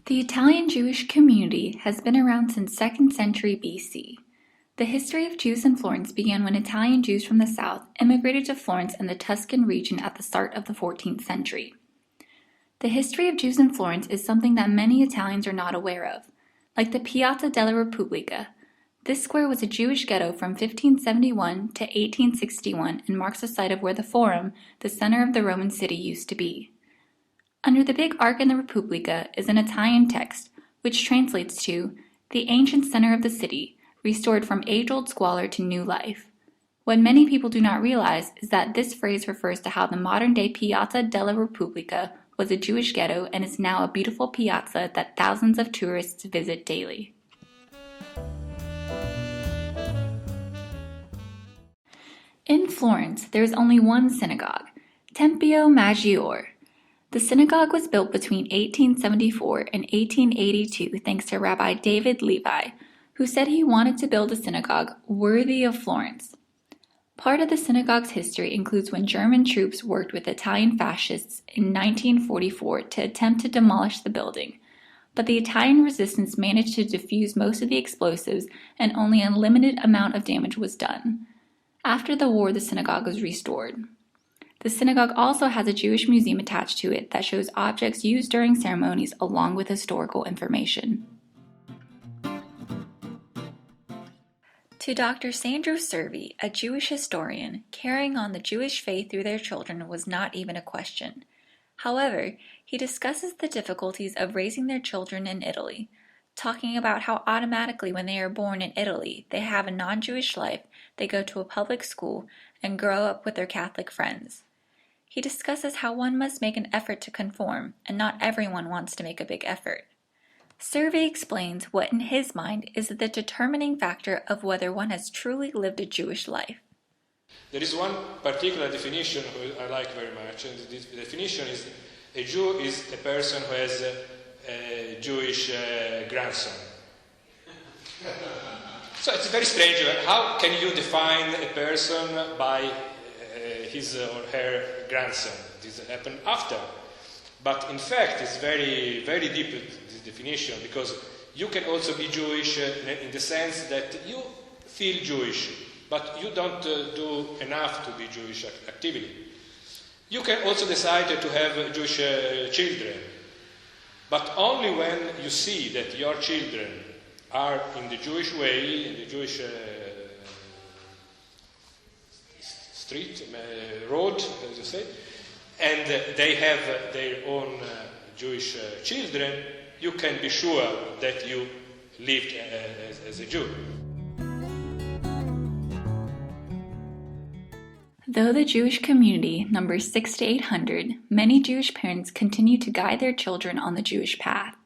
The Italian Jewish community has been around since 2nd century BC. The history of Jews in Florence began when Italian Jews from the south immigrated to Florence and the Tuscan region at the start of the 14th century. The history of Jews in Florence is something that many Italians are not aware of. Like the Piazza della Repubblica, this square was a Jewish ghetto from 1571 to 1861 and marks the site of where the Forum, the center of the Roman city, used to be. Under the big arch in the Repubblica is an Italian text, which translates to, "The ancient center of the city, restored from age-old squalor to new life." What many people do not realize is that this phrase refers to how the modern-day Piazza della Repubblica was a Jewish ghetto and is now a beautiful piazza that thousands of tourists visit daily. In Florence, there is only one synagogue, Tempio Maggiore. The synagogue was built between 1874 and 1882 thanks to Rabbi David Levi, who said he wanted to build a synagogue worthy of Florence. Part of the synagogue's history includes when German troops worked with Italian fascists in 1944 to attempt to demolish the building, but the Italian resistance managed to defuse most of the explosives and only a limited amount of damage was done. After the war, the synagogue was restored. The synagogue also has a Jewish museum attached to it that shows objects used during ceremonies along with historical information. To Dr. Sandro Cervi, a Jewish historian, carrying on the Jewish faith through their children was not even a question. However, he discusses the difficulties of raising their children in Italy, talking about how automatically when they are born in Italy, they have a non-Jewish life, they go to a public school, and grow up with their Catholic friends. He discusses how one must make an effort to conform, and not everyone wants to make a big effort. Survey explains what in his mind is the determining factor of whether one has truly lived a Jewish life. There is one particular definition I like very much, and the definition is a Jew is a person who has a Jewish grandson. So it's very strange. How can you define a person by his or her grandson? This happened after. But in fact, it's very, very deep, this definition, because you can also be Jewish in the sense that you feel Jewish, but you don't do enough to be Jewish actively. You can also decide to have Jewish children, but only when you see that your children are in the Jewish way, in the Jewish road, as you say, and they have their own Jewish children, you can be sure that you lived as a Jew. Though the Jewish community numbers 600 to 800, many Jewish parents continue to guide their children on the Jewish path.